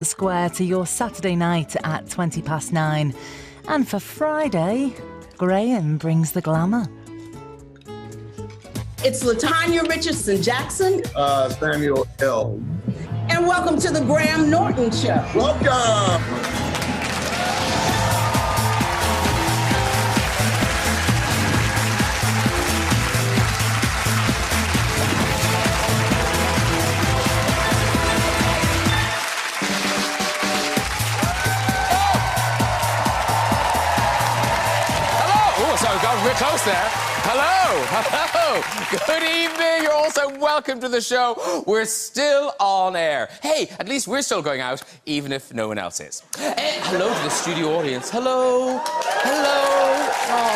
Square to your Saturday night at 9:20. And for Friday, Graham brings the glamour. It's LaTanya Richardson-Jackson. Samuel L. And welcome to the Graham Norton Show. Welcome. We're close there. Hello. Good evening. You're also welcome to the show. We're still on air. Hey, at least we're still going out, even if no one else is. Hello to the studio audience. Hello. Oh.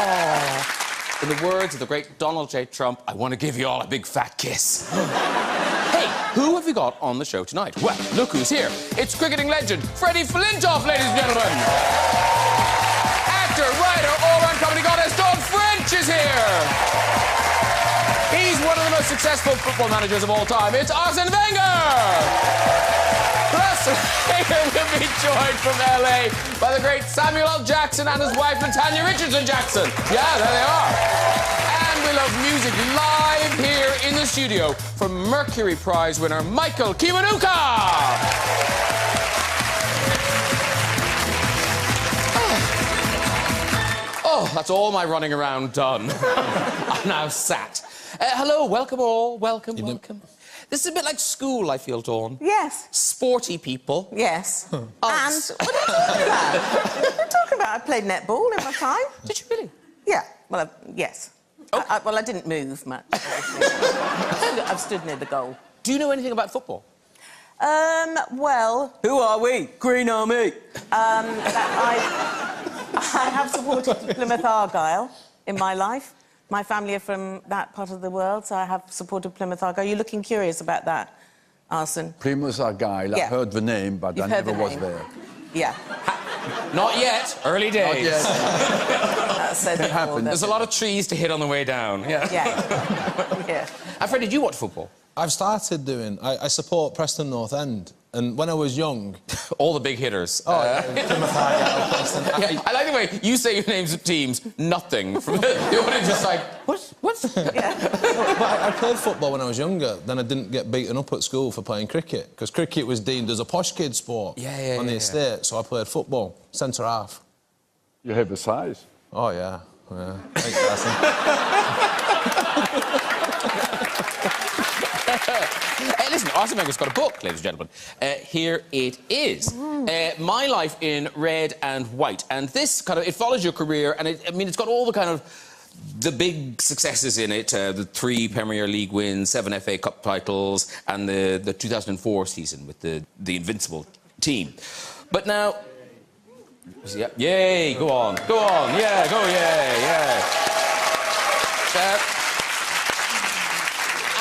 In the words of the great Donald J. Trump, I want to give you all a big fat kiss. Hey, who have we got on the show tonight? Well, look who's here. It's cricketing legend Freddie Flintoff, ladies and gentlemen. Actor, writer, all-round comedy goddess Dawn French is here. He's one of the most successful football managers of all time. It's Arsène Wenger. Plus, later we'll be joined from LA by the great Samuel L. Jackson and his wife LaTanya Richardson-Jackson. Yeah, there they are. And we love music live here in the studio from Mercury Prize winner Michael Kiwanuka. Oh, that's all my running around done. I'm now sat. Hello, welcome all. Welcome. This is a bit like school, I feel, Dawn. Yes. Sporty people. Yes. And what are you talking about? What are you talking about? I played netball in my time. Did you really? Yeah. Well, yes. Oh. I didn't move much. I've stood near the goal. Do you know anything about football? Well... Who are we? Green Army. I have supported Plymouth Argyle in my life. My family are from that part of the world, so I have supported Plymouth Argyle. Are you looking curious about that, Arsène? Plymouth Argyle. Yeah. I heard the name, but I never was there. Yeah. Not yet. Early days. Not yet. It happened. There's a lot of trees to hit on the way down. Yeah. Yeah. Fred, did you watch football? I've started doing... I support Preston North End, and when I was young... All the big hitters. Oh, Plymouth Argyle, Preston... Yeah, I like the way you say your names of teams, nothing. From the audience just like, what? Yeah. But I played football when I was younger, then I didn't get beaten up at school for playing cricket, because cricket was deemed as a posh kid sport on the estate, so I played football, centre-half. You have a size. Oh, yeah. Thanks, Arsène. Listen, Arsène Wenger's got a book, ladies and gentlemen. Here it is. My Life in Red and White. And this kind of, it follows your career, and it's got all the kind of the big successes in it. The 3 Premier League wins, 7 FA Cup titles, and the 2004 season with the Invincible team. But now... Yay, go on, yeah, go, yay.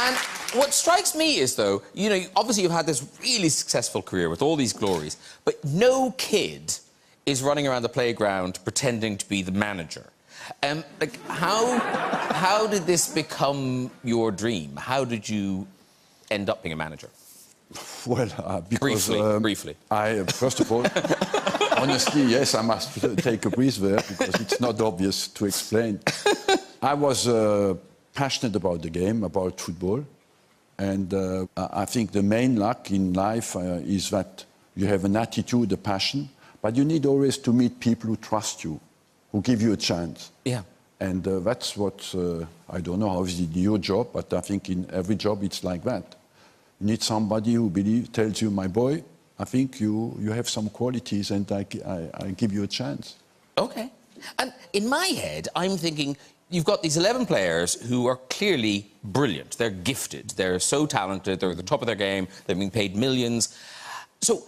And what strikes me is, though, you know, obviously you've had this really successful career with all these glories, but no kid is running around the playground pretending to be the manager. Like, how did this become your dream? How did you end up being a manager? Well, because... Briefly. First of all, honestly, yes, I must take a breath there, because it's not obvious to explain. I was passionate about the game, about football. And I think the main luck in life is that you have an attitude, a passion, but you need always to meet people who trust you, who give you a chance. Yeah. And that's what, I don't know how is it your job, but I think in every job it's like that. You need somebody who tells you, my boy, I think you have some qualities and I give you a chance. OK. And in my head, I'm thinking, you've got these 11 players who are clearly brilliant. They're gifted. They're so talented. They're at the top of their game. They're being paid millions. So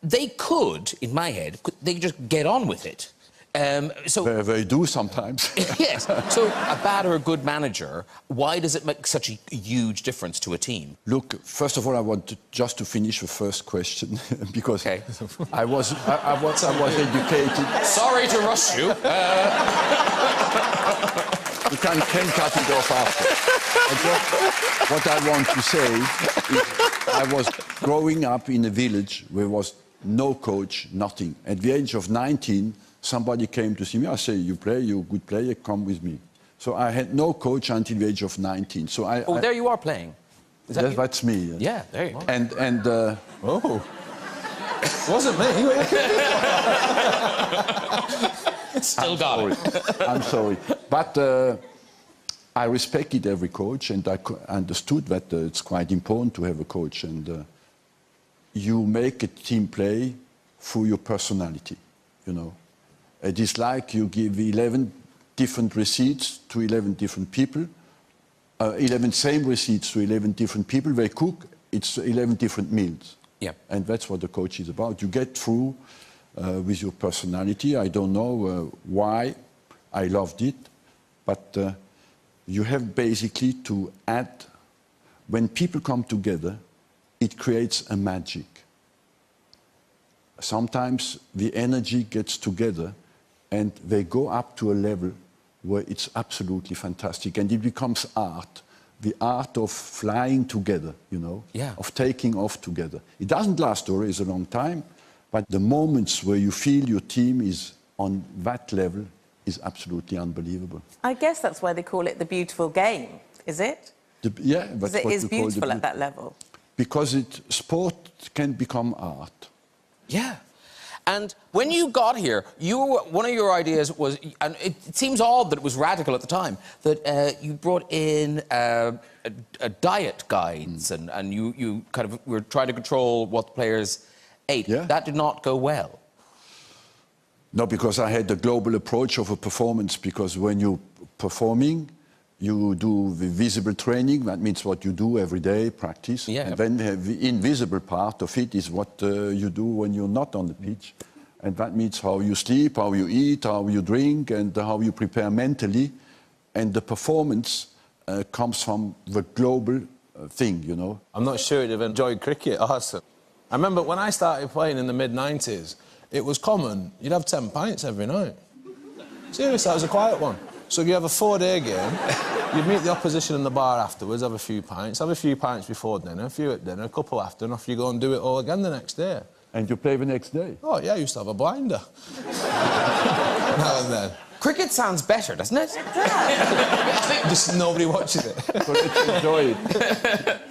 they could, in my head, they could just get on with it. They do sometimes. Yes. So a bad or a good manager, why does it make such a huge difference to a team? Look, first of all, I want just to finish the first question because I was educated. Sorry to rush you. You can cut it off after. What I want to say is I was growing up in a village where was no coach, nothing. At the age of 19, somebody came to see me. I say, you play, you're a good player, come with me. So I had no coach until the age of 19. So there you are playing. Is that you? That's me. Yeah, there you are. And Oh. Wasn't me. Still got it. I'm sorry. But I respected every coach, and I understood that it's quite important to have a coach. And you make a team play through your personality, you know. It is like you give 11 different receipts to 11 different people, 11 same receipts to 11 different people. They cook, it's 11 different meals. Yeah. And that's what the coach is about. You get through with your personality. I don't know why I loved it, but you have basically to add, when people come together, it creates a magic. Sometimes the energy gets together and they go up to a level where it's absolutely fantastic, and it becomes art. The art of flying together, you know, of taking off together. It doesn't last always a long time, but the moments where you feel your team is on that level is absolutely unbelievable. I guess that's why they call it the beautiful game, is it? Yeah, that's because it what is we call beautiful at that level. Because sport can become art. Yeah. And when you got here, one of your ideas was, and it seems odd that it was radical at the time, that you brought in a diet guides and you kind of were trying to control what the players ate. Yeah. That did not go well. No, because I had the global approach of a performance, because when you're performing, you do the visible training, that means what you do every day, practice. Yeah. And then the invisible part of it is what you do when you're not on the pitch. And that means how you sleep, how you eat, how you drink, and how you prepare mentally. And the performance comes from the global thing, you know. I'm not sure you'd have enjoyed cricket, Arsène. I remember when I started playing in the mid-90s, it was common, you'd have 10 pints every night. Seriously, that was a quiet one. So if you have a 4-day game, you'd meet the opposition in the bar afterwards, have a few pints before dinner, a few at dinner, a couple after, and off you go and do it all again the next day. And you play the next day? Oh, yeah, I used to have a blinder. Now and then. Cricket sounds better, doesn't it? Just nobody watches it. So let's enjoy it.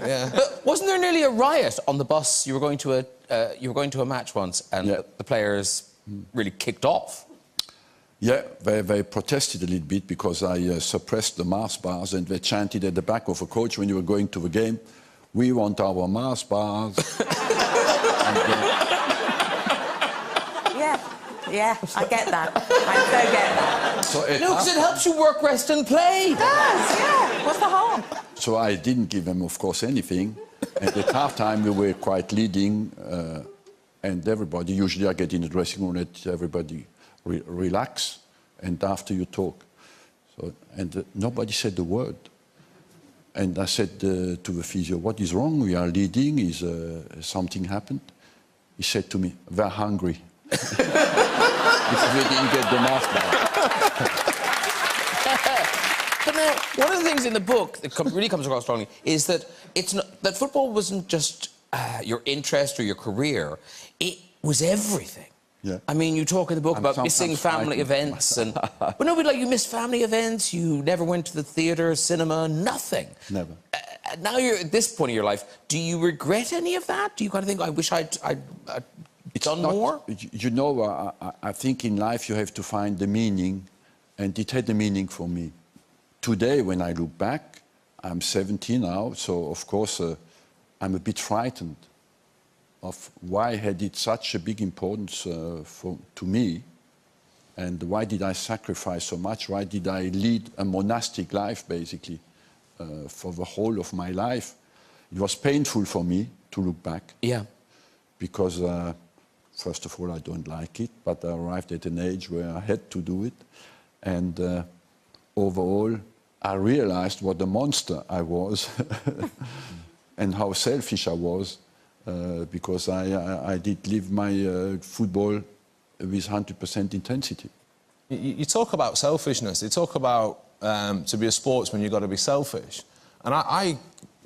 Yeah. But wasn't there nearly a riot on the bus? You were going to a match once, and the players really kicked off. Yeah, they protested a little bit because I suppressed the Mars bars, and they chanted at the back of a coach when you were going to the game, "We want our Mars bars." Yeah, I get that. I so get that. So No, because it helps you work, rest and play. It does, yeah. What's the harm? So I didn't give them, of course, anything. And at half-time, we were quite leading, and everybody, usually I get in the dressing room, let everybody relax, and after you talk. So, and nobody said a word. And I said to the physio, "What is wrong? We are leading. Is something happened?" He said to me, "They're hungry." Because we didn't get the mask back. But now, one of the things in the book that really comes across strongly is that that football wasn't just your interest or your career; it was everything. Yeah. I mean, you talk in the book about missing family events, but nobody like you missed family events. You never went to the theatre, cinema, nothing. Never. Now you're at this point in your life. Do you regret any of that? Do you kind of think, I wish I'd done more? You know, I think in life you have to find the meaning, and it had a meaning for me. Today, when I look back, I'm 70 now, so of course I'm a bit frightened of why had it such a big importance to me, and why did I sacrifice so much? Why did I lead a monastic life, basically, for the whole of my life? It was painful for me to look back. Yeah. Because, first of all, I don't like it, but I arrived at an age where I had to do it. And overall, I realized what a monster I was and how selfish I was. Because I did live my football with 100% intensity. You talk about selfishness. You talk about to be a sportsman, you've got to be selfish. And I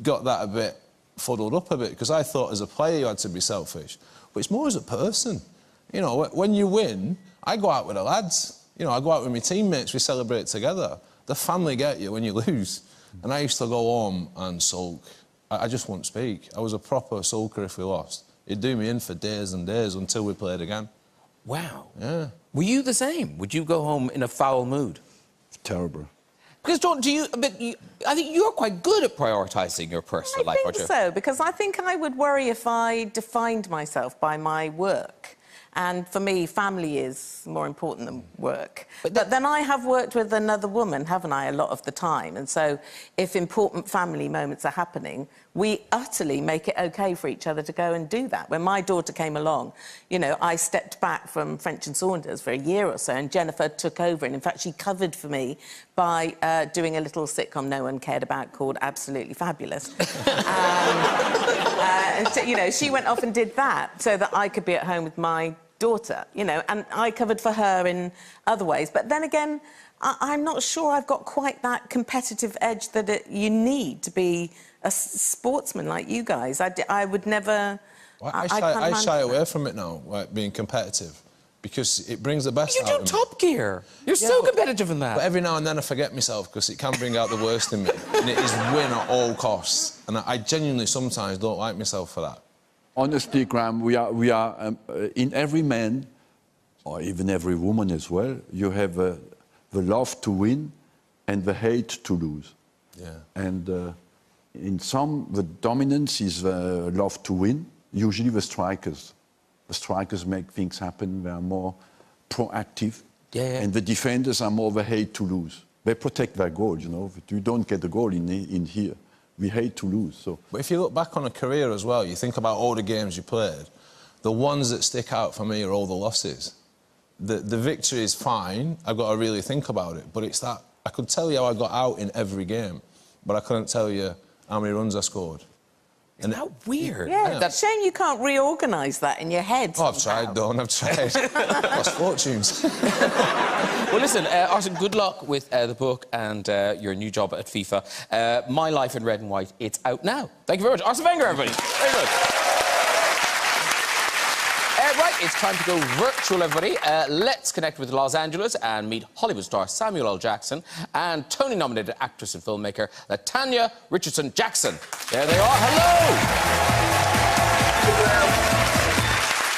got that a bit fuddled up a bit, because I thought as a player you had to be selfish. But it's more as a person. You know, when you win, I go out with the lads. You know, I go out with my teammates, we celebrate together. The family get you when you lose. And I used to go home and sulk. I just wouldn't speak. I was a proper sulker if we lost. It'd do me in for days and days until we played again. Wow. Yeah. Were you the same? Would you go home in a foul mood? Terrible. Because, John, I think you're quite good at prioritising your personal life, aren't you? I think so, because I think I would worry if I defined myself by my work. And for me, family is more important than work. But then I have worked with another woman, haven't I, a lot of the time. And so if important family moments are happening, we utterly make it OK for each other to go and do that. When my daughter came along, you know, I stepped back from French and Saunders for a year or so, and Jennifer took over. And, in fact, she covered for me by doing a little sitcom no one cared about called Absolutely Fabulous. And so, you know, she went off and did that so that I could be at home with my daughter, you know, and I covered for her in other ways. But then again, I'm not sure I've got quite that competitive edge that you need to be a sportsman like you guys. I would never... Well, I shy away from it now, like being competitive, because it brings the best out of me. You do Top Gear. You're so competitive in that. But every now and then I forget myself, because it can bring out the worst in me. And it is win at all costs. And I genuinely sometimes don't like myself for that. Honestly, Graham, we are in every man, or even every woman as well, you have the love to win and the hate to lose. Yeah. And in some, the dominance is the love to win, usually the strikers. The strikers make things happen, they are more proactive. Yeah. And the defenders are more the hate to lose. They protect their goal, you know. If you don't get the goal in here, we hate to lose. So. But if you look back on a career as well, you think about all the games you played, the ones that stick out for me are all the losses. The victory is fine, I've got to really think about it, but it's that, I could tell you how I got out in every game, but I couldn't tell you how many runs I scored. Isn't that weird? Yeah, it's a shame you can't reorganise that in your head. Oh, I've tried, Dawn, I've tried. Lost fortunes. Well, listen, Arsène, good luck with the book and your new job at FIFA. My Life in Red and White, it's out now. Thank you very much. Arsène Wenger, everybody. Very good. Right, it's time to go virtual, everybody. Let's connect with Los Angeles and meet Hollywood star Samuel L. Jackson and Tony-nominated actress and filmmaker LaTanya Richardson-Jackson. There they are. Hello!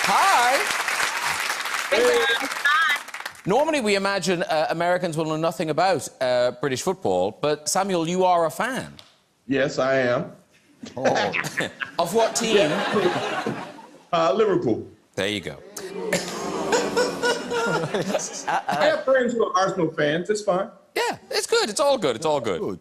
Hi! Hi. Normally, we imagine Americans will know nothing about British football, but, Samuel, you are a fan. Yes, I am. Oh. Of what team? Liverpool. There you go. I have friends who are Arsenal fans. It's fine. Yeah, it's good. It's all good. It's all good.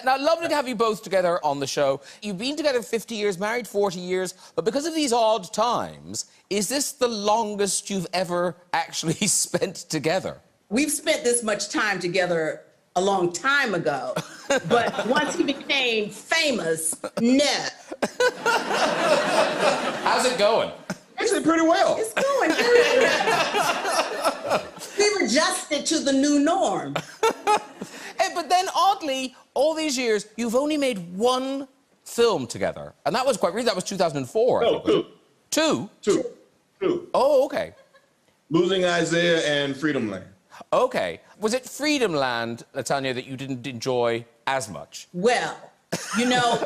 Now, lovely to have you both together on the show. You've been together 50 years, married 40 years, but because of these odd times, is this the longest you've ever actually spent together? We've spent this much time together a long time ago, but once he became famous, no. How's it going? Actually, pretty well. It's going very well. We've adjusted to the new norm. Hey, but then, oddly, all these years, you've only made one film together. And that was quite recent. That was 2004, I No, think. two. Two. Oh, OK. Losing Isaiah and Freedom Land. OK. Was it Freedom Land, LaTanya, that you didn't enjoy as much? Well, you know,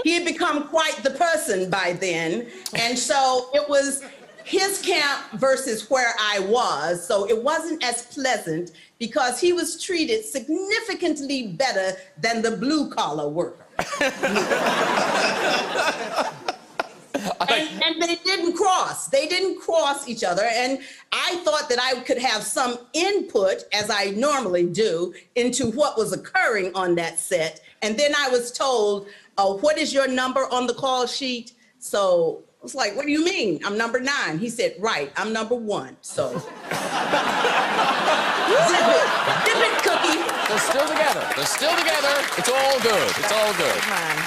he had become quite the person by then. And so it was his camp versus where I was. So it wasn't as pleasant because he was treated significantly better than the blue-collar worker. And they didn't cross. They didn't cross each other. And I thought that I could have some input, as I normally do, into what was occurring on that set. And then I was told, what is your number on the call sheet? So I was like, what do you mean? I'm number 9. He said, right, I'm number 1. So zip it, cookie. They're still together. They're still together. It's all good. It's all good. Man.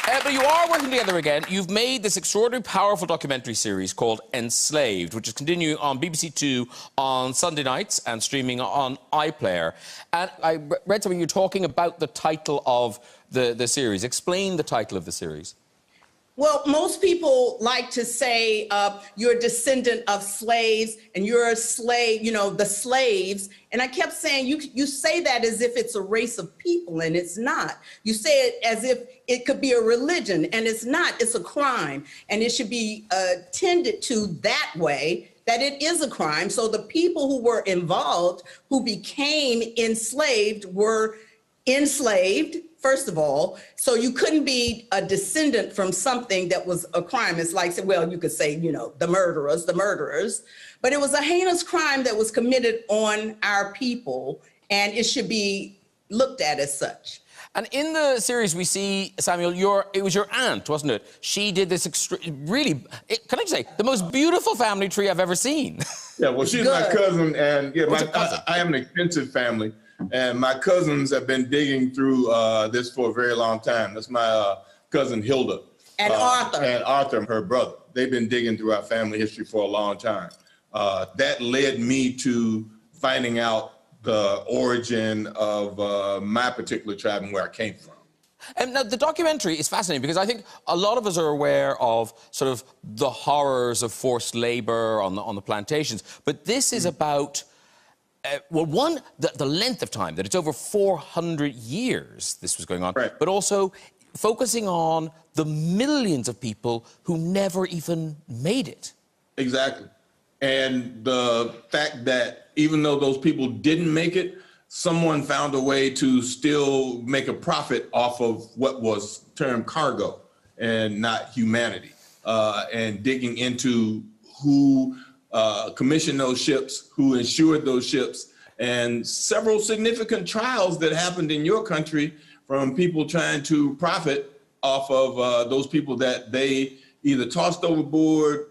But you are working together again. You've made this extraordinary, powerful documentary series called Enslaved, which is continuing on BBC Two on Sunday nights and streaming on iPlayer. And I read something, you're talking about the title of the series. Explain the title of the series. Well, most people like to say you're a descendant of slaves and you're a slave, you know, the slaves. And I kept saying, you say that as if it's a race of people, and it's not. You say it as if it could be a religion, and it's not. It's a crime, and it should be tended to that way, that it is a crime. So the people who were involved, who became enslaved, were enslaved, first of all. So you couldn't be a descendant from something that was a crime. It's like, well, you could say, you know, the murderers, but it was a heinous crime that was committed on our people, and it should be looked at as such. And in the series, we see, Samuel, it was your aunt, wasn't it? She did this can I just say, the most beautiful family tree I've ever seen. Yeah, well, she's my cousin, and yeah, I have an extensive family. And my cousins have been digging through this for a very long time. That's my cousin Hilda. And Arthur. And Arthur, her brother. They've been digging through our family history for a long time. That led me to finding out the origin of my particular tribe and where I came from. And now, the documentary is fascinating because I think a lot of us are aware of sort of the horrors of forced labour on the plantations. But this is about... well, one, the length of time, that it's over 400 years this was going on, right, but also focusing on the millions of people who never even made it. Exactly. And the fact that even though those people didn't make it, someone found a way to still make a profit off of what was termed cargo and not humanity, and digging into who commissioned those ships, who insured those ships, and several significant trials that happened in your country from people trying to profit off of those people that they either tossed overboard,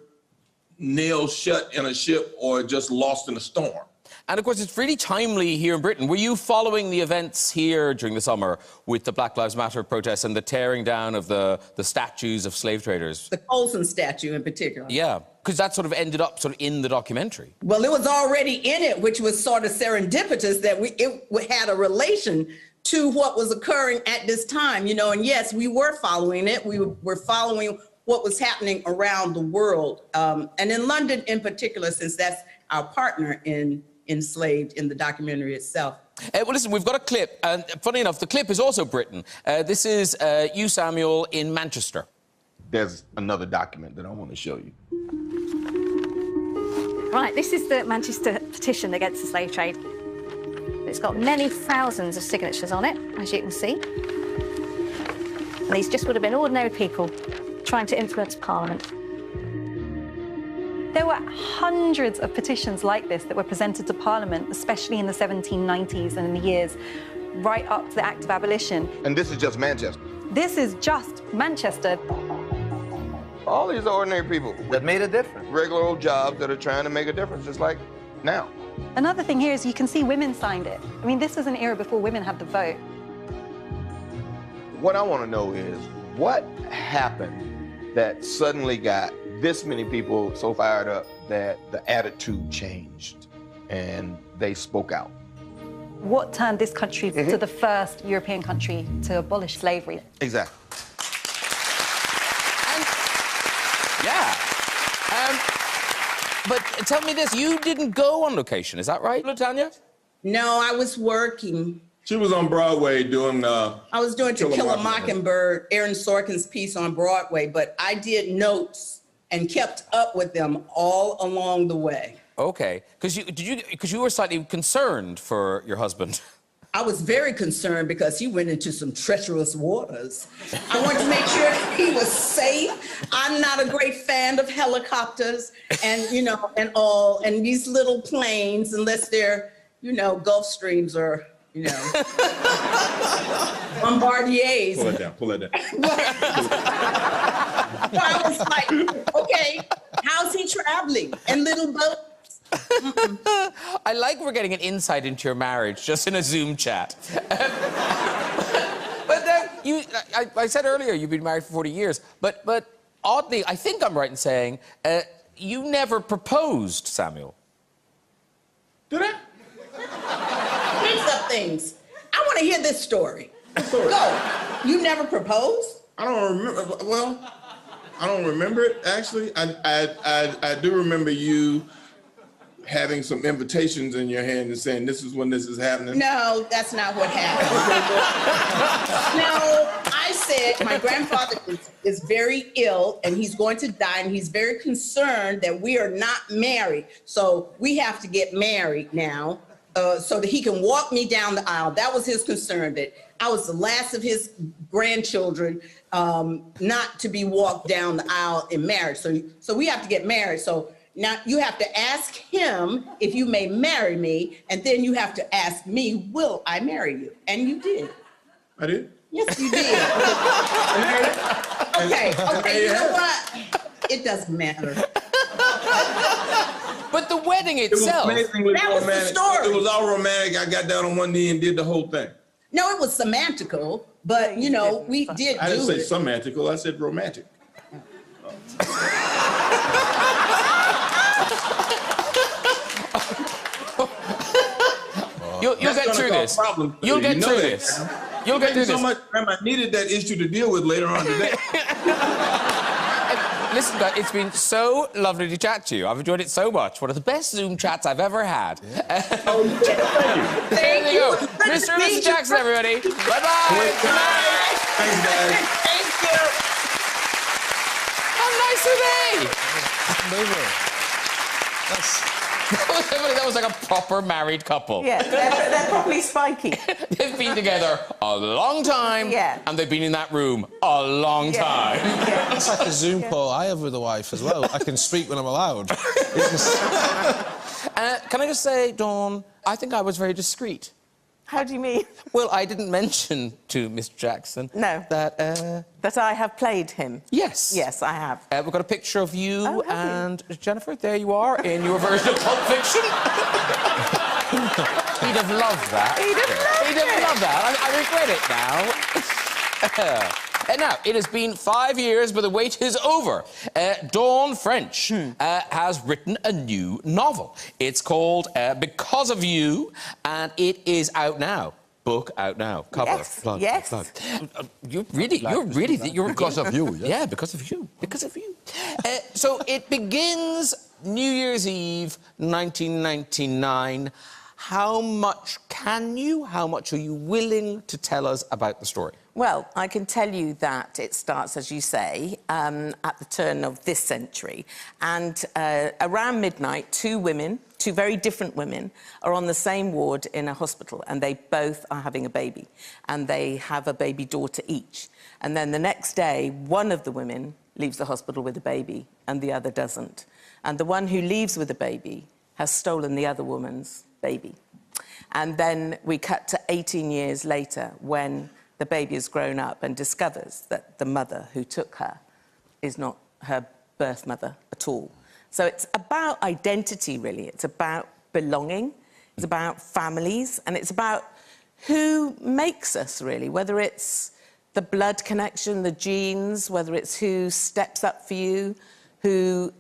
nailed shut in a ship, or just lost in a storm. And, of course, it's really timely here in Britain. Were you following the events here during the summer with the Black Lives Matter protests and the tearing down of the statues of slave traders? The Colson statue in particular. Yeah, because that sort of ended up sort of in the documentary. Well, it was already in it, which was sort of serendipitous that it had a relation to what was occurring at this time, you know. And yes, we were following it. We were following what was happening around the world. And in London in particular, since that's our partner in Enslaved in the documentary itself. Well, listen, we've got a clip, and funny enough, the clip is also Britain. This is you, Samuel, in Manchester. There's another document that I want to show you. Right, this is the Manchester petition against the slave trade. It's got many thousands of signatures on it, as you can see. And these just would have been ordinary people trying to influence Parliament. There were hundreds of petitions like this that were presented to Parliament, especially in the 1790s and in the years right up to the Act of Abolition. And this is just Manchester. This is just Manchester. All these ordinary people that made a difference. Regular old jobs that are trying to make a difference, just like now. Another thing here is you can see women signed it. I mean, this was an era before women had the vote. What I want to know is, what happened that suddenly got this many people so fired up that the attitude changed and they spoke out? What turned this country to the first European country to abolish slavery? Exactly. But tell me this, you didn't go on location, is that right, LaTanya? No, I was working. She was on Broadway doing... I was doing To Kill a Mockingbird, Aaron Sorkin's piece on Broadway, but I did notes and kept up with them all along the way. Okay, because you were slightly concerned for your husband. I was very concerned because he went into some treacherous waters. I wanted to make sure he was safe. I'm not a great fan of helicopters and, you know, and these little planes, unless they're, you know, Gulfstreams or, you know, Bombardiers. Pull it down, pull it down. So I was like, okay, how's he traveling? In little boats? I like we're getting an insight into your marriage just in a Zoom chat. But then I said earlier you've been married for 40 years, but oddly, I think I'm right in saying you never proposed, Samuel. Did I? Mix up things. I want to hear this story. Go. You never proposed? I don't remember. Well, I don't remember it actually. I do remember you having some invitations in your hand and saying this is when this is happening. No, that's not what happened. No, I said my grandfather is very ill and he's going to die and he's very concerned that we are not married. So we have to get married now so that he can walk me down the aisle. That was his concern, that I was the last of his grandchildren not to be walked down the aisle in marriage. So we have to get married. So now you have to ask him if you may marry me, and then you have to ask me, will I marry you? And you did. I did? Yes, you did. Okay, you know what? It doesn't matter. But the wedding itself... That was the story. It was all romantic. I got down on one knee and did the whole thing. No, it was semantical, but, you know, we did do it. I didn't say semantical. I said romantic. You'll get through this. You'll get through this. You'll get through this. So much time I needed that issue to deal with later on today. Listen, guys, it's been so lovely to chat to you. I've enjoyed it so much. One of the best Zoom chats I've ever had. Yeah. Thank you. Mr. and Mrs. Jackson, everybody. Bye-bye. Good night. Thanks, guys. Thank you. How nice are they? That was like a proper married couple. Yeah, they're probably spiky. They've been together a long time, and they've been in that room a long time. Yeah. It's like a Zoom call I have with the wife as well. I can speak when I'm allowed. Can I just say, Dawn, I think I was very discreet. How do you mean? Well, I didn't mention to Mr. Jackson that I have played him. Yes. Yes, I have. We've got a picture of you and Jennifer. There you are in your version of Pulp Fiction. He'd have loved that. He'd have loved that. I regret it now. Now, it has been 5 years, but the wait is over. Dawn French has written a new novel. It's called Because of You, and it is out now. Book out now. Cover. Yes. Plug, yes. plug. You're really Because of you. Yes. Yeah, because of you. Because of you. So it begins New Year's Eve, 1999. How much how much are you willing to tell us about the story? Well, I can tell you that it starts, as you say, at the turn of this century. And around midnight, two very different women, are on the same ward in a hospital, and they both are having a baby. And they have a baby daughter each. And then the next day, one of the women leaves the hospital with a baby, and the other doesn't. And the one who leaves with the baby has stolen the other woman's baby. And then we cut to 18 years later, when the baby has grown up and discovers that the mother who took her is not her birth mother at all. So it's about identity, really. It's about belonging. It's about families. And it's about who makes us, really, whether it's the blood connection, the genes, whether it's who steps up for you, who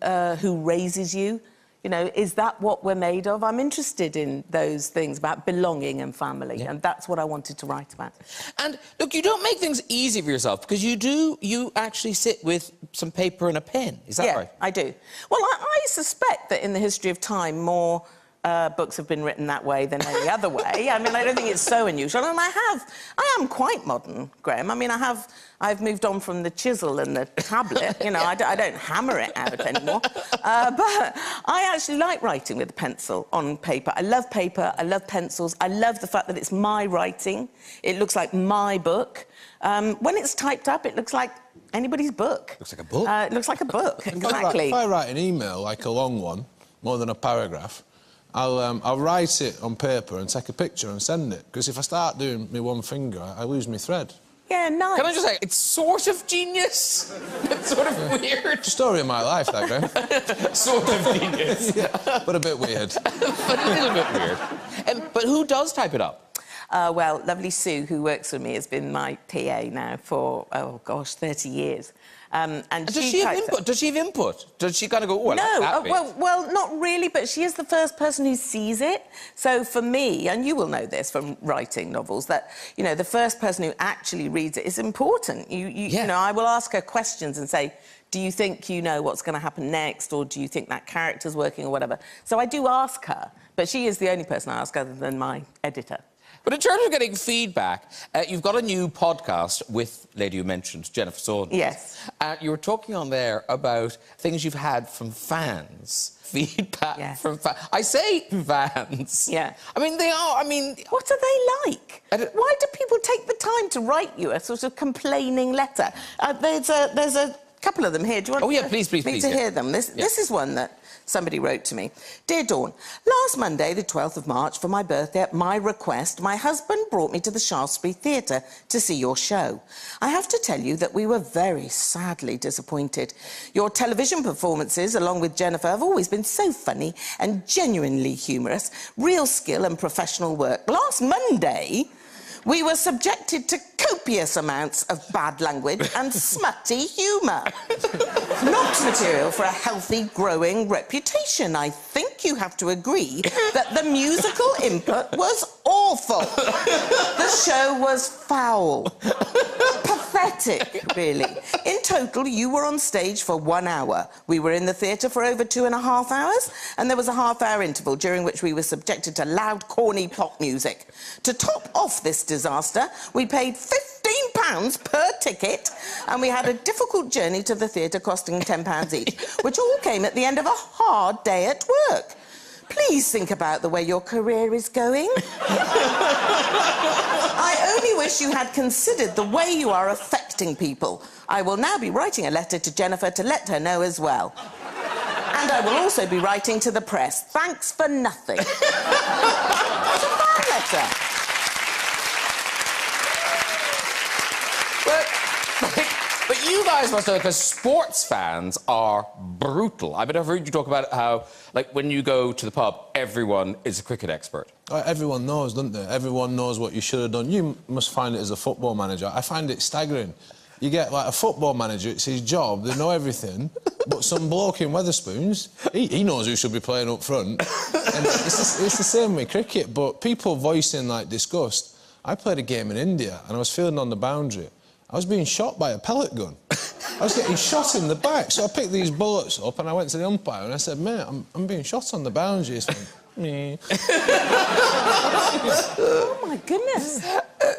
raises you. You know, is that what we're made of? I'm interested in those things about belonging and family, and that's what I wanted to write about. And, look, you don't make things easy for yourself, because you actually sit with some paper and a pen. Is that right? Yeah, I do. Well, I suspect that in the history of time, more books have been written that way than any other way. I mean, I don't think it's so unusual. And I am quite modern, Graham. I mean, I've moved on from the chisel and the tablet. You know, I don't hammer it out anymore. But I actually like writing with a pencil on paper. I love paper. I love pencils. I love the fact that it's my writing. It looks like my book. When it's typed up, it looks like anybody's book. Looks like a book. It looks like a book, exactly. If I write an email, like a long one, more than a paragraph, I'll write it on paper and take a picture and send it. Because if I start doing my one finger, I lose my thread. Yeah, nice. Can I just say, it's sort of genius. It's sort of weird. Story of my life, that, Graham. Sort of genius. Yeah, but a bit weird. But a little bit weird. But who does type it up? Well, lovely Sue, who works for me, has been my PA now for, oh gosh, 30 years. And does she have input? Does she have input? Does she kind of go, oh, I no, like that bit? well, not really, but she is the first person who sees it. So for me, and you will know this from writing novels, that, you know, the first person who actually reads it is important. You know, I will ask her questions and say, do you think you know what's going to happen next, or do you think that character's working, or whatever? So I do ask her, but she is the only person I ask other than my editor. But in terms of getting feedback, you've got a new podcast with lady you mentioned, Jennifer Saunders. Yes. You were talking on there about things you've had from fans. Feedback from fans. I say fans. Yeah. I mean, they are, I mean... What are they like? Why do people take the time to write you a sort of complaining letter? There's a couple of them here. Do you want please, me to hear them? This is one that somebody wrote to me. Dear Dawn, last Monday, the 12th of March, for my birthday, at my request, my husband brought me to the Shaftesbury Theatre to see your show. I have to tell you that we were very sadly disappointed. Your television performances, along with Jennifer, have always been so funny and genuinely humorous. Real skill and professional work. Last Monday, we were subjected to copious amounts of bad language and smutty humour. Not material for a healthy, growing reputation. I think you have to agree that the musical input was awful. The show was foul. Pathetic, really. In total, you were on stage for 1 hour. We were in the theatre for over 2.5 hours, and there was a half-hour interval during which we were subjected to loud, corny pop music. To top off this disaster, we paid £15 per ticket, and we had a difficult journey to the theatre costing £10 each, which all came at the end of a hard day at work. Please think about the way your career is going. I only wish you had considered the way you are affecting people. I will now be writing a letter to Jennifer to let her know as well. And I will also be writing to the press. Thanks for nothing. It's a fan letter. But you guys must know, because sports fans are brutal. I mean, I've heard you talk about how, like, when you go to the pub, everyone is a cricket expert. Everyone knows, don't they? Everyone knows what you should have done. You must find it as a football manager. I find it staggering. You get, like, a football manager, it's his job, they know everything, but some bloke in Wetherspoons, he knows who should be playing up front. And it's the same with cricket, but people voicing, like, disgust. I played a game in India, and I was fielding on the boundary. I was being shot by a pellet gun. I was getting shot in the back, so I picked these bullets up and I went to the umpire and I said, mate, I'm being shot on the boundary. He said, me. Oh, my goodness.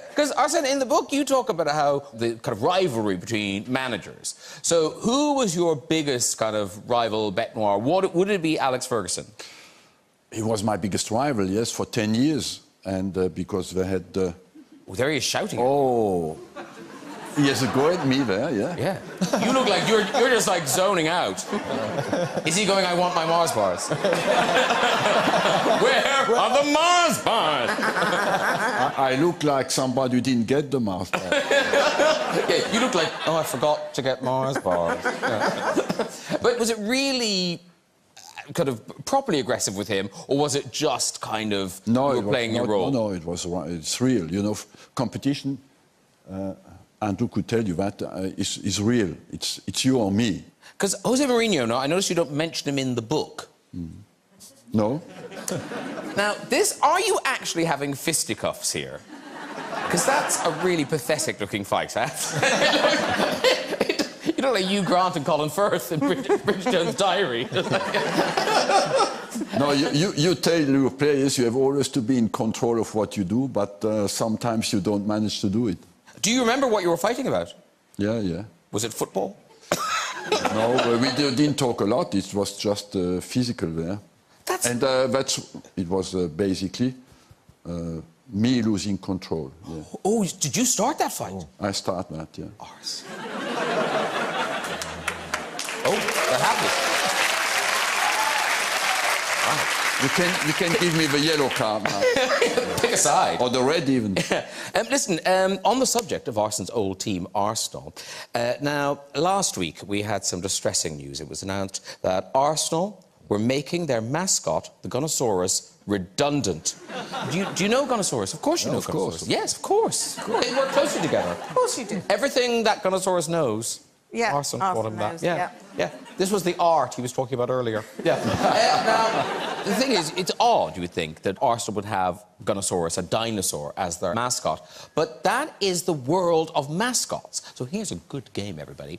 Because, Arsène, in the book, you talk about how the kind of rivalry between managers. So who was your biggest kind of rival, bête noire? Would it be Alex Ferguson? He was my biggest rival, yes, for 10 years. And because they had... Oh, there he is shouting. Oh... He has a go at me there, yeah. Yeah. You look like you're just, like, zoning out. Is he going, I want my Mars bars? Where are the Mars bars? I look like somebody who didn't get the Mars bars. Yeah, you look like, oh, I forgot to get Mars bars. Yeah. But was it really kind of properly aggressive with him, or was it just kind of you were playing your role? No, it's real. You know, competition... Andrew could tell you that is real. It's you or me. Because Jose Mourinho, now, I noticed you don't mention him in the book. No. Now, are you actually having fisticuffs here? Because that's a really pathetic-looking fight, huh? You look like Hugh Grant and Colin Firth in Bridget Jones' Diary. No, you tell your players you have always to be in control of what you do, but sometimes you don't manage to do it. Do you remember what you were fighting about? Yeah. Was it football? No, we didn't talk a lot. It was just physical there. It was basically me losing control. Yeah. Oh, did you start that fight? I started that, yeah. Arse. Oh, that happened. Wow. You can give me the yellow card now. Pick a side. Or the red, even. Listen, on the subject of Arsène's old team, Arsenal, now, last week we had some distressing news. It was announced that Arsenal were making their mascot, the Gunnosaurus, redundant. Do you know Gunnosaurus? Of course you know Gunnosaurus. Yes, of course. They work closely together. Of course you do. Everything that Gunnosaurus knows, Arsène taught him that. knows, Yeah. This was the art he was talking about earlier. Yeah. Now, the thing is, it's odd, you would think, that Arsène would have Gunnosaurus, a dinosaur, as their mascot. But that is the world of mascots. So here's a good game, everybody.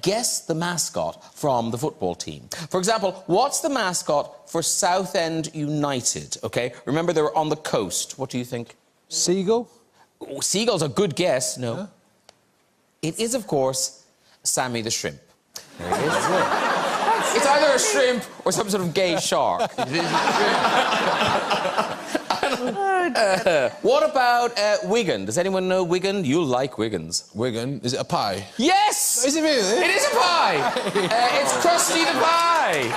Guess the mascot from the football team. For example, what's the mascot for Southend United? OK, remember they were on the coast. What do you think? Seagull? Oh, seagull's a good guess. No. Yeah. It is, of course, Sammy the Shrimp. There it is. It's either a shrimp or some sort of gay shark. What about Wigan? Does anyone know Wigan? You like Wiggins. Wigan? Is it a pie? Yes! Is it really? It is a pie! It's Krusty the Pie!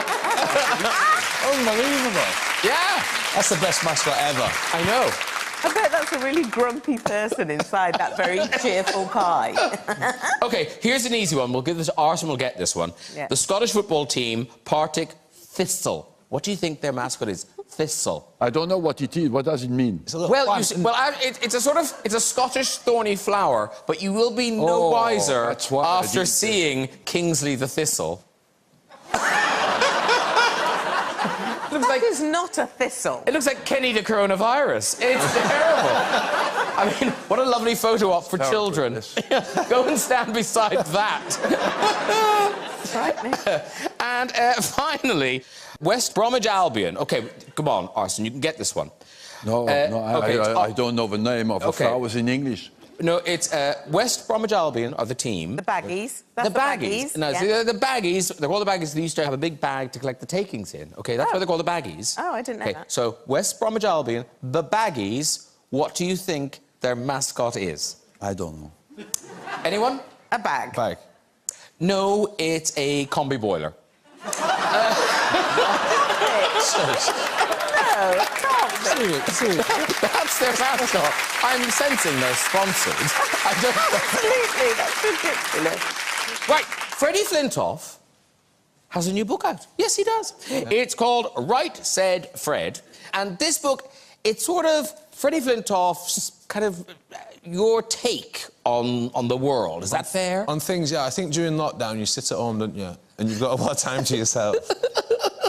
Unbelievable. Yeah! That's the best mascot ever. I know. I bet that's a really grumpy person inside that very cheerful pie. OK, here's an easy one. We'll give this to Arsène, we'll get this one. Yeah. The Scottish football team, Partick Thistle. What do you think their mascot is? Thistle. I don't know what it is. What does it mean? Well, it's a Scottish thorny flower, but you will be no wiser after seeing Kingsley the Thistle. That is not a thistle. It looks like Kenny the coronavirus. It's terrible. I mean, what a lovely photo op for children. Go and stand beside that. And frightening. finally, West Bromwich Albion. OK, come on, Arsène, you can get this one. No, I don't know the name of the flowers in English. No, it's West Bromwich Albion are the team. The Baggies. That's the Baggies. No, yeah. the Baggies, they're called the Baggies. They used to have a big bag to collect the takings in. OK, that's why they're called the Baggies. Oh, I didn't know that. So, West Bromwich Albion, the Baggies, what do you think their mascot is? I don't know. Anyone? A bag. Bag. No, it's a combi boiler. No, it can't be. That's their mascot. I'm sensing they're sponsored. Absolutely, that's ridiculous. Right, Freddie Flintoff has a new book out. Yes, he does. Yeah. It's called Right Said Fred. And this book, it's sort of Freddie Flintoff's kind of your take on the world. Is that fair? On things, yeah. I think during lockdown you sit at home, don't you? And you've got a lot of time to yourself.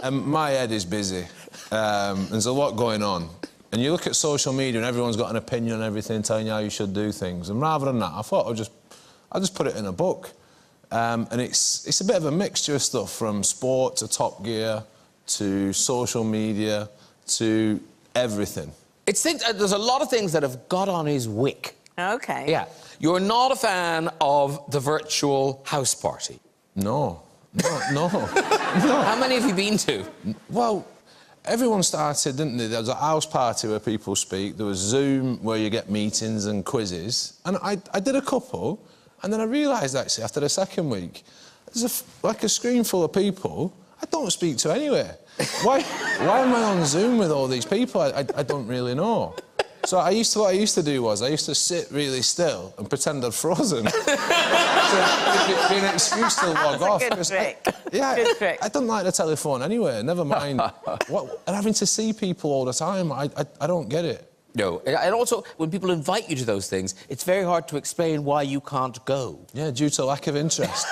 And my head is busy. There's a lot going on. And you look at social media and everyone's got an opinion on everything, telling you how you should do things. And rather than that, I thought I'll just put it in a book. And it's a bit of a mixture of stuff, from sport to Top Gear to social media to everything. There's a lot of things that have got on his wick. OK. Yeah. You're not a fan of the virtual house party? No. No. How many have you been to? Well, everyone started, didn't they? There was a house party where people speak. There was Zoom where you get meetings and quizzes. And I did a couple, and then I realised, actually, after the second week, there's like a screen full of people I don't speak to anywhere. Why am I on Zoom with all these people I don't really know? So what I used to do was I used to sit really still and pretend I'd frozen. So it'd be an excuse to log off. That's a good trick. Good trick. I don't like the telephone anyway, never mind. And having to see people all the time, I don't get it. No, and also, when people invite you to those things, it's very hard to explain why you can't go. Yeah, due to lack of interest.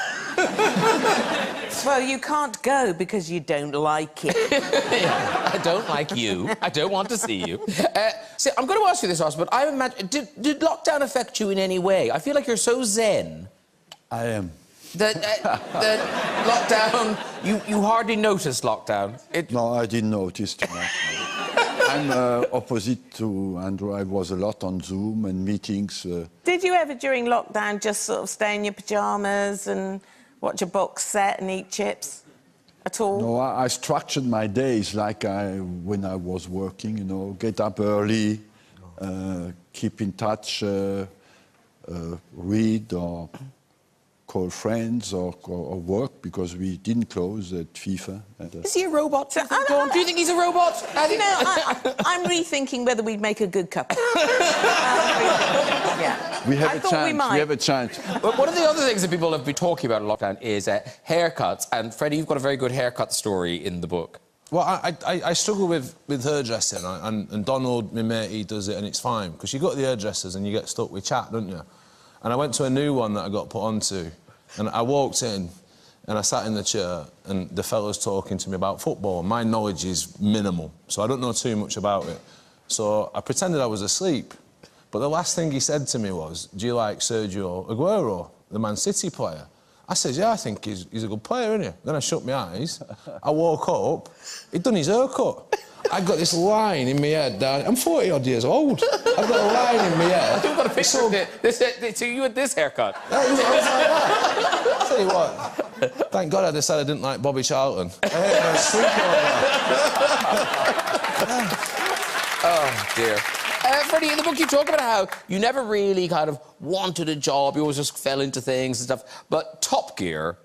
Well, you can't go because you don't like it. Yeah, I don't like you. I don't want to see you. See, I'm going to ask you this, Arsène, but I imagine... Did lockdown affect you in any way? I feel like you're so zen. I am. That lockdown... You hardly noticed lockdown. No, I didn't notice too much. I'm opposite to Andrew. I was a lot on Zoom and meetings. Did you ever, during lockdown, just sort of stay in your pyjamas and watch a box set and eat chips at all? No, I structured my days like when I was working, you know, get up early, keep in touch, read or call friends or work, because we didn't close at FIFA. Is he a robot? Do you think he's a robot? I'm rethinking whether we'd make a good couple. Yeah. We have a chance. We have a chance. But one of the other things that people have been talking about in lockdown is haircuts. And Freddie, you've got a very good haircut story in the book. Well, I struggle with hairdressing, and Donald, my mate, he does it, and it's fine, because you go to the hairdressers and you get stuck with chat, don't you? And I went to a new one that I got put onto, and I walked in, and I sat in the chair, and the fella's talking to me about football, and my knowledge is minimal, so I don't know too much about it. So I pretended I was asleep, but the last thing he said to me was, "Do you like Sergio Aguero, the Man City player?" I said, "Yeah, I think he's a good player, isn't he?" Then I shut my eyes. I woke up. He'd done his haircut. I got this line in my head down. I'm 40-odd years old. I've got a line in my head. You've got a picture of it. So you had this haircut. I was like that. I'll tell you what. Thank God I decided I didn't like Bobby Charlton. Oh, dear. Freddie, in the book you talk about how you never really kind of wanted a job, you always just fell into things and stuff, but Top Gear,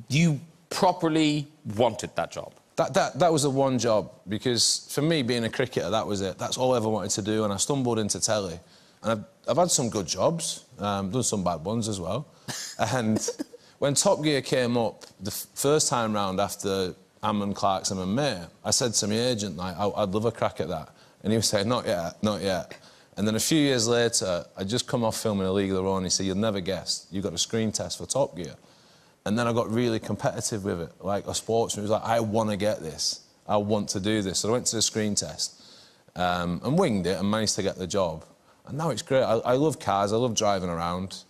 you properly wanted that job. That was the one job, because for me, being a cricketer, that was it. That's all I ever wanted to do, and I stumbled into telly. And I've had some good jobs, done some bad ones as well. And when Top Gear came up the first time round after Ammon, Clarkson and May, I said to my agent, like, I'd love a crack at that. And he was saying, not yet, not yet. And then a few years later, I'd just come off filming A League of Their Own, and he said, "You'll never guess, you got a screen test for Top Gear." And then I got really competitive with it, like a sportsman. It was like, I want to get this. I want to do this. So I went to the screen test and winged it and managed to get the job. And now it's great. I love cars. I love driving around.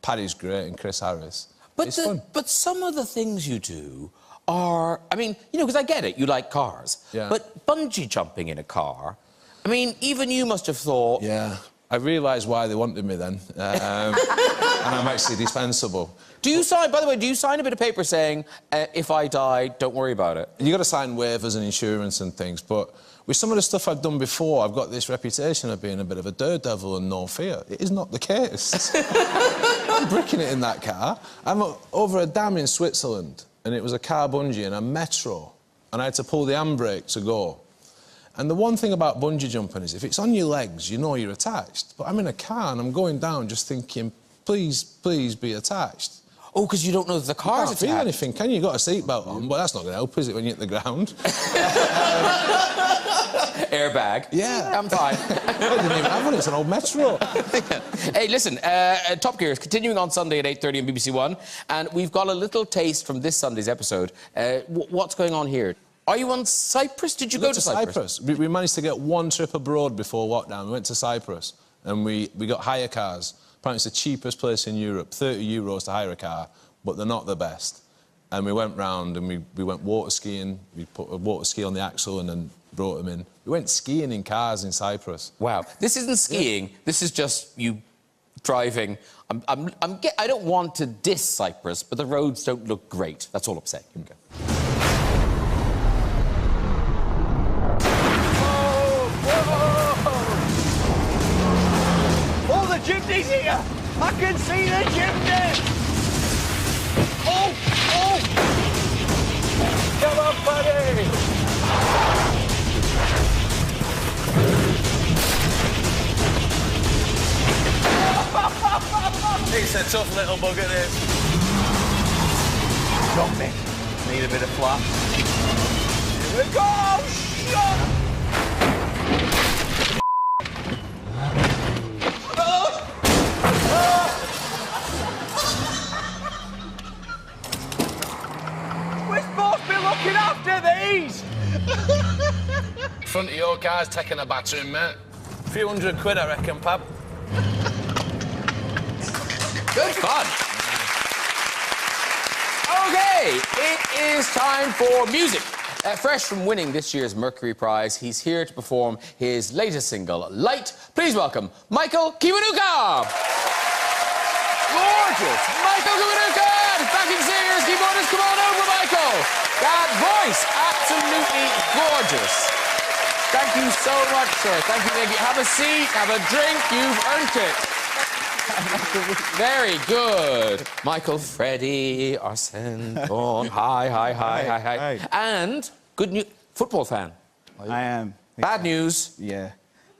Paddy's great and Chris Harris. It's fun. But some of the things you do are... I mean, you know, because I get it, you like cars. Yeah. But bungee jumping in a car, I mean, even you must have thought... Yeah. I realised why they wanted me then. And I'm actually dispensable. Do you sign, by the way, do you sign a bit of paper saying, if I die, don't worry about it? You got to sign waivers and insurance and things, but with some of the stuff I've done before, I've got this reputation of being a bit of a daredevil and no fear. It is not the case. I'm bricking it in that car. I'm over a dam in Switzerland, and it was a car bungee and a metro, and I had to pull the handbrake to go. And the one thing about bungee jumping is if it's on your legs, you know you're attached. But I'm in a car and I'm going down just thinking, please, please be attached. Oh, because you don't know that the car's attached. You can't feel anything, can you? You've got a seatbelt on, but that's not going to help, is it, when you hit the ground? Airbag. Yeah. I'm fine. I didn't even have one, it's an old metro. Hey, listen, Top Gear is continuing on Sunday at 8:30 on BBC One, and we've got a little taste from this Sunday's episode. What's going on here? Are you on Cyprus? Did you go to Cyprus? We managed to get one trip abroad before lockdown. We went to Cyprus and we got hire cars. Apparently it's the cheapest place in Europe, €30 to hire a car, but they're not the best. And we went round and we went water skiing. We put a water ski on the axle and then brought them in. We went skiing in cars in Cyprus. Wow. This isn't skiing. Yeah. This is just you driving. I don't want to diss Cyprus, but the roads don't look great. That's all I'm saying. Here we go. Chimney's here! I can see the chimney! Oh! Oh! Come on, buddy! It's a tough little bugger, this. Got me. Need a bit of flap. Here we go! Shot! Looking after these! Front of your car's taking a battering, mate. A few £100, I reckon, Pab. Good fun. OK, it is time for music. Fresh from winning this year's Mercury Prize, he's here to perform his latest single, Light. Please welcome Michael Kiwanuka. Gorgeous. Michael Kiwanuka, backing singers, keyboardist, come on over, Michael. That voice, absolutely gorgeous. Thank you so much, sir. Thank you. Have a seat, have a drink. You've earned it. Very good. Michael, Freddie, Arsène, Dawn. Hi. And good news, football fan. I am. Bad news. Yeah.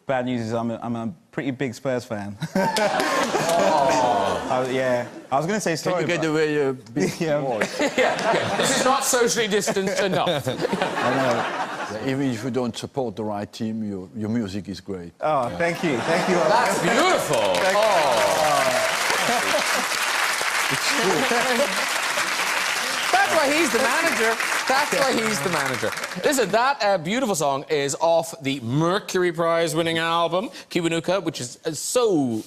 Bad news is I'm a pretty big Spurs fan. Oh. Yeah. I was going to say sorry. Can you get away a bit more? Yeah. This is not socially distanced enough. Even if you don't support the right team, your music is great. Oh, thank you. Thank you. That's beautiful. It's true. That's why he's the manager. That's why he's the manager. Listen, that beautiful song is off the Mercury Prize-winning album, Kiwanuka, which is so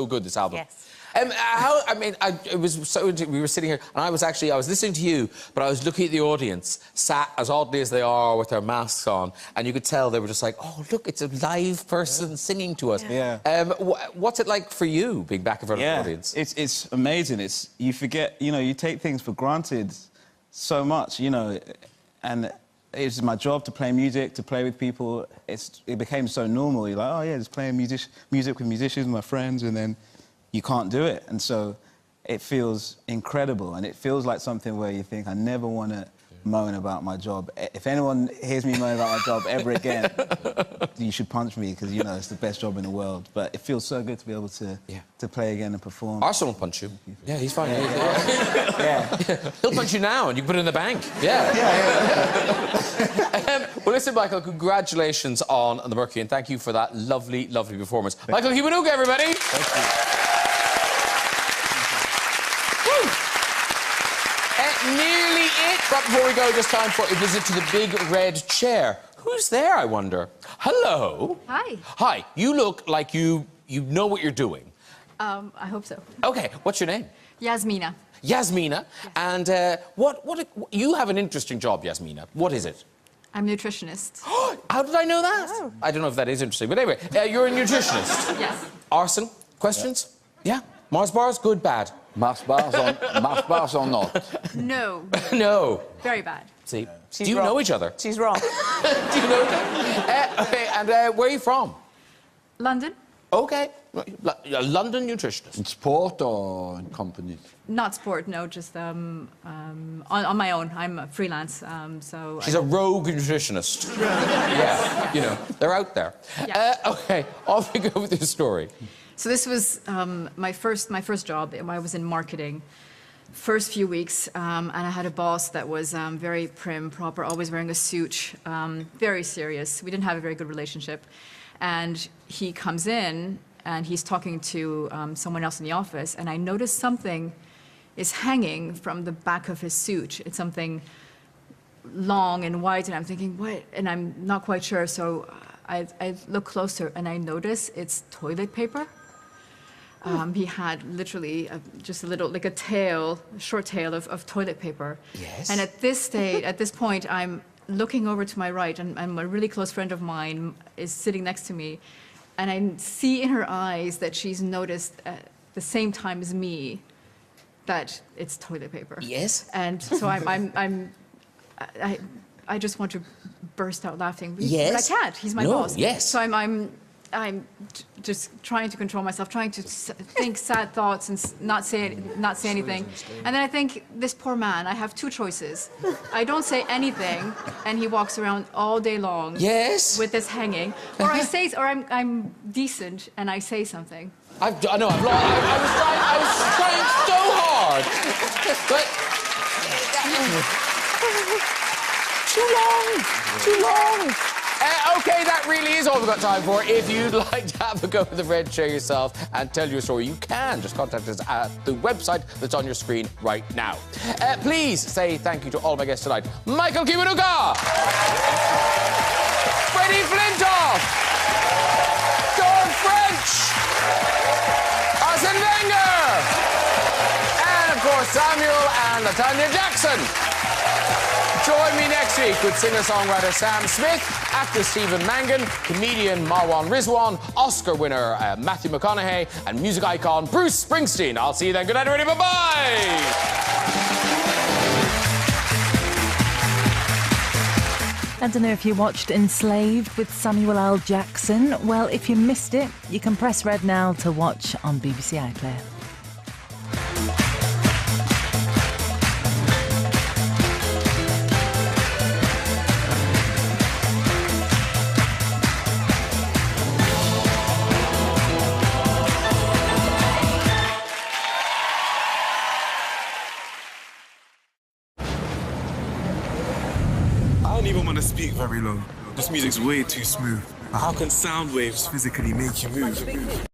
good, this album. Yes. It was so... We were sitting here, and I was listening to you, but I was looking at the audience, sat as oddly as they are with their masks on, and you could tell they were just like, oh, look, it's a live person singing to us. Yeah. What's it like for you, being back in front of the audience? It's amazing. You forget, you take things for granted so much, and it's my job to play music, to play with people. It became so normal. You're like, oh, yeah, just playing music with musicians, my friends, and then you can't do it. And so it feels incredible, and it feels like something where you think, I never want to moan about my job. If anyone hears me moan about my job ever again, you should punch me, because, it's the best job in the world. But it feels so good to be able to play again and perform. Arsène will punch you. Yeah, he's fine. Yeah. He'll punch you now, and you can put it in the bank. Yeah. Well, listen, Michael, congratulations on the Mercury, and thank you for that lovely, lovely performance. Michael Kiwanuka, everybody. Thank you. Nearly it, but before we go, just time for a visit to the big red chair. Who's there, I wonder? Hello. Hi. Hi. You look like you know what you're doing. I hope so. OK, what's your name? Yasmina. Yasmina. Yes. And you have an interesting job, Yasmina. What is it? I'm a nutritionist. How did I know that? Oh. I don't know if that is interesting, but anyway, you're a nutritionist. Yes. Arsène, questions? Yeah? Mars bars, good, bad? Mars bars or not? No. No. Very bad. See, do you know each other? She's wrong. Do you know each other? OK, and where are you from? London. OK. A London nutritionist. In sport or in company? Not sport, no, just on my own. I'm a freelance, so... She's a rogue nutritionist. Yeah, they're out there. Yeah. OK, off we go with your story. So this was my first job. I was in marketing. First few weeks, and I had a boss that was very prim, proper, always wearing a suit, very serious. We didn't have a very good relationship. And he comes in, and he's talking to someone else in the office, and I noticed something is hanging from the back of his suit. It's something long and white, and I'm thinking, what? And I'm not quite sure, so I look closer, and I notice it's toilet paper. He had literally just a little, like a short tail of toilet paper. Yes. And at this point, I'm looking over to my right, and a really close friend of mine is sitting next to me, and I see in her eyes that she's noticed at the same time as me that it's toilet paper. Yes. And so I just want to burst out laughing. Yes. But I can't. He's my No, boss. yes. So I'm just trying to control myself, trying to think sad thoughts and not say anything. And then I think, this poor man, I have two choices. I don't say anything, and he walks around all day long. Yes. With this hanging, or I'm decent and I say something. I was trying so hard, but too long. OK, that really is all we've got time for. If you'd like to have a go with the red chair yourself and tell your story, you can. Just contact us at the website that's on your screen right now. Please say thank you to all of my guests tonight. Michael Kiwanuka! Freddie Flintoff! Dawn French! Arsène Wenger! And, of course, Samuel and LaTanya Jackson. Join me next week with singer-songwriter Sam Smith, actor Stephen Mangan, comedian Marwan Rizwan, Oscar winner Matthew McConaughey, and music icon Bruce Springsteen. I'll see you then. Good night, everybody. Bye-bye! I don't know if you watched Enslaved with Samuel L. Jackson. Well, if you missed it, you can press red now to watch on BBC iPlayer. don't even want to speak very long. This music's way too smooth. How can sound waves physically make you move?